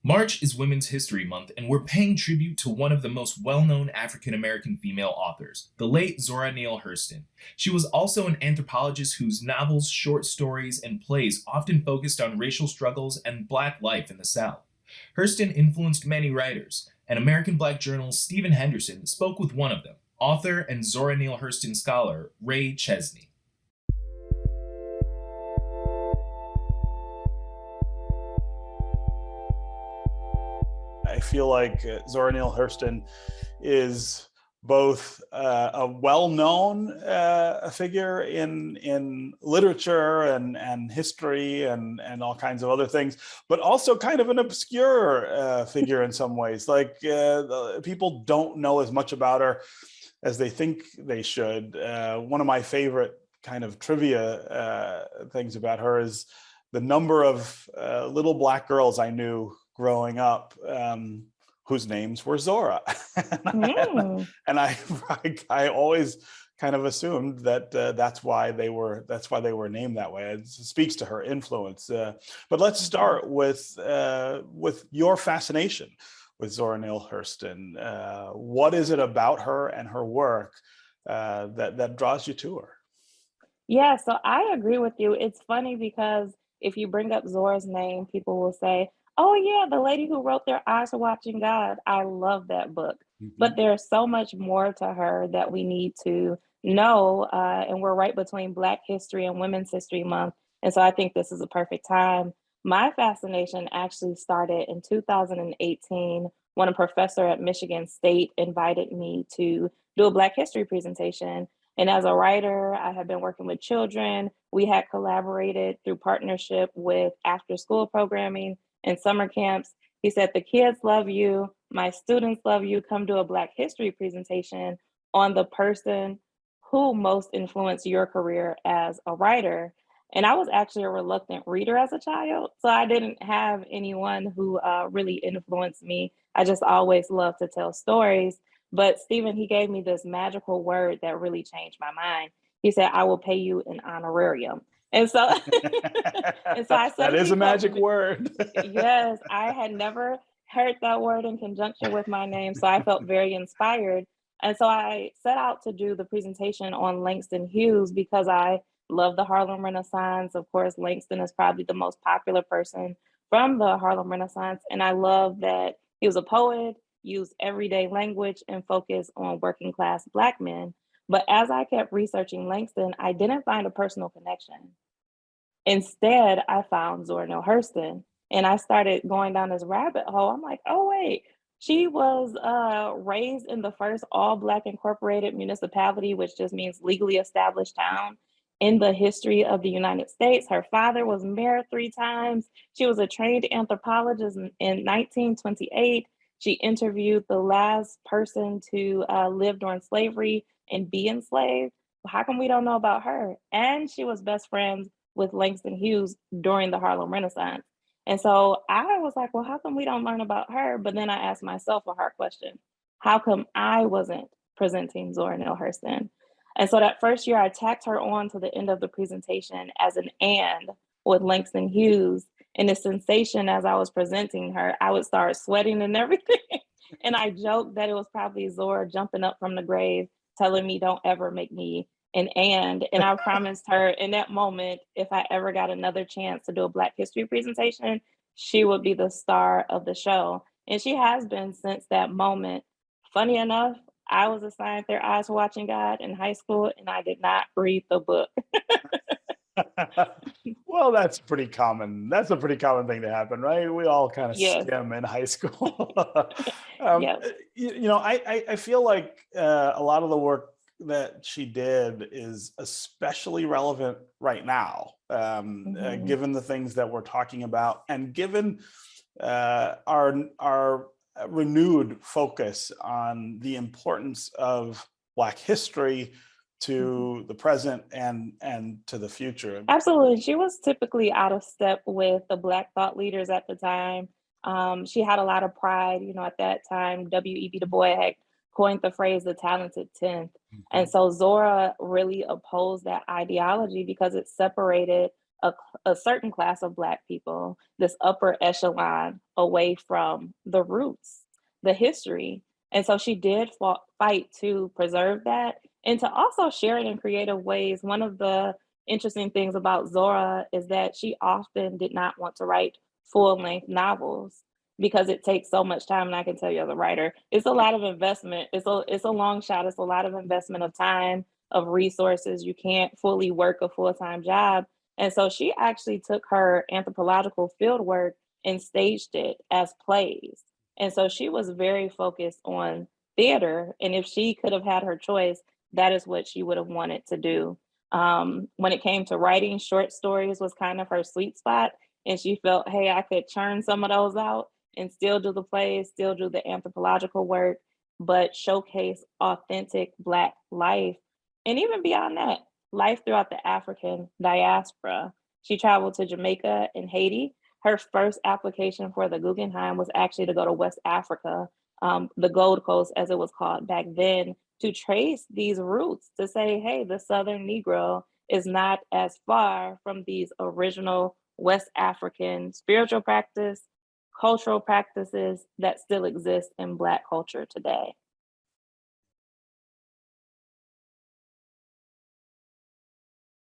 March is Women's History Month, and we're paying tribute to one of the most well known African American female authors, the late Zora Neale Hurston. She was also an anthropologist whose novels, short stories, and plays often focused on racial struggles and Black life in the South. Hurston influenced many writers, and American Black journalist Stephen Henderson spoke with one of them, author and Zora Neale Hurston scholar Rae Chesny. I feel like Zora Neale Hurston is both a well-known figure in literature and history and all kinds of other things, but also kind of an obscure figure in some ways. Like people don't know as much about her as they think they should. One of my favorite kind of trivia things about her is the number of little Black girls I knew growing up whose names were Zora. and I always kind of assumed that that's why they were named that way. It speaks to her influence. But let's start with your fascination with Zora Neale Hurston. What is it about her and her work that draws you to her? Yeah, so I agree with you. It's funny because if you bring up Zora's name, people will say, "Oh yeah, the lady who wrote Their Eyes Are Watching God." I love that book. But Mhm. there's so much more to her that we need to know. And we're right between Black History and Women's History Month. And so I think this is a perfect time. My fascination actually started in 2018 when a professor at Michigan State invited me to do a Black History presentation. And as a writer, I have been working with children. We had collaborated through partnership with after school programming and summer camps. He said, "The kids love you. My students love you. Come do a Black history presentation on the person who most influenced your career as a writer." And I was actually a reluctant reader as a child. So I didn't have anyone who really influenced me. I just always loved to tell stories. But Stephen, he gave me this magical word that really changed my mind. He said, "I will pay you an honorarium." And so, and so I That is suddenly a felt, magic word. yes, I had never heard that word in conjunction with my name. So I felt very inspired. And so I set out to do the presentation on Langston Hughes because I love the Harlem Renaissance. Of course, Langston is probably the most popular person from the Harlem Renaissance. And I love that he was a poet, used everyday language, and focused on working class Black men. But as I kept researching Langston, I didn't find a personal connection. Instead, I found Zora Neale Hurston, and I started going down this rabbit hole. I'm like, "Oh, wait, she was raised in the first all Black incorporated municipality, which just means legally established town in the history of the United States. Her father was mayor 3 times. She was a trained anthropologist in 1928. She interviewed the last person to live during slavery and be enslaved. How come we don't know about her? And she was best friends with Langston Hughes during the Harlem Renaissance." And so I was like, well, how come we don't learn about her? But then I asked myself a hard question. How come I wasn't presenting Zora Neale Hurston? And so that first year, I tacked her on to the end of the presentation as an and with Langston Hughes. And the sensation as I was presenting her, I would start sweating and everything. And I joked that it was probably Zora jumping up from the grave, telling me, "Don't ever make me and I promised her in that moment, if I ever got another chance to do a Black history presentation, she would be the star of the show. And she has been since that moment. Funny enough, I was assigned Their Eyes Were Watching God in high school, and I did not read the book. Well, that's pretty common. That's a pretty common thing to happen, right? We all kind of Yes. skim in high school. um, Yep. I feel like a lot of the work that she did is especially relevant right now, Hmm. given the things that we're talking about, and given our renewed focus on the importance of Black history Hmm. to the present and to the future. Absolutely. She was typically out of step with the Black thought leaders at the time. She had a lot of pride. At that time, W.E.B. Du Bois had coined the phrase the talented 10th. And Mhm. so Zora really opposed that ideology because it separated a certain class of Black people, this upper echelon, away from the roots, the history. And so she did fight to preserve that and to also share it in creative ways. One of the interesting things about Zora is that she often did not want to write full length novels because it takes so much time. And I can tell you as a writer, it's a lot of investment. It's a long shot. It's a lot of investment of time, of resources. You can't fully work a full-time job. And so she actually took her anthropological field work and staged it as plays. And so she was very focused on theater. And if she could have had her choice, that is what she would have wanted to do. When it came to writing, short stories was kind of her sweet spot. And she felt, hey, I could churn some of those out and still do the plays, still do the anthropological work, but showcase authentic Black life. And even beyond that, life throughout the African diaspora. She traveled to Jamaica and Haiti. Her first application for the Guggenheim was actually to go to West Africa, the Gold Coast, as it was called back then, to trace these roots, to say, hey, the Southern Negro is not as far from these original West African spiritual practice, cultural practices that still exist in Black culture today.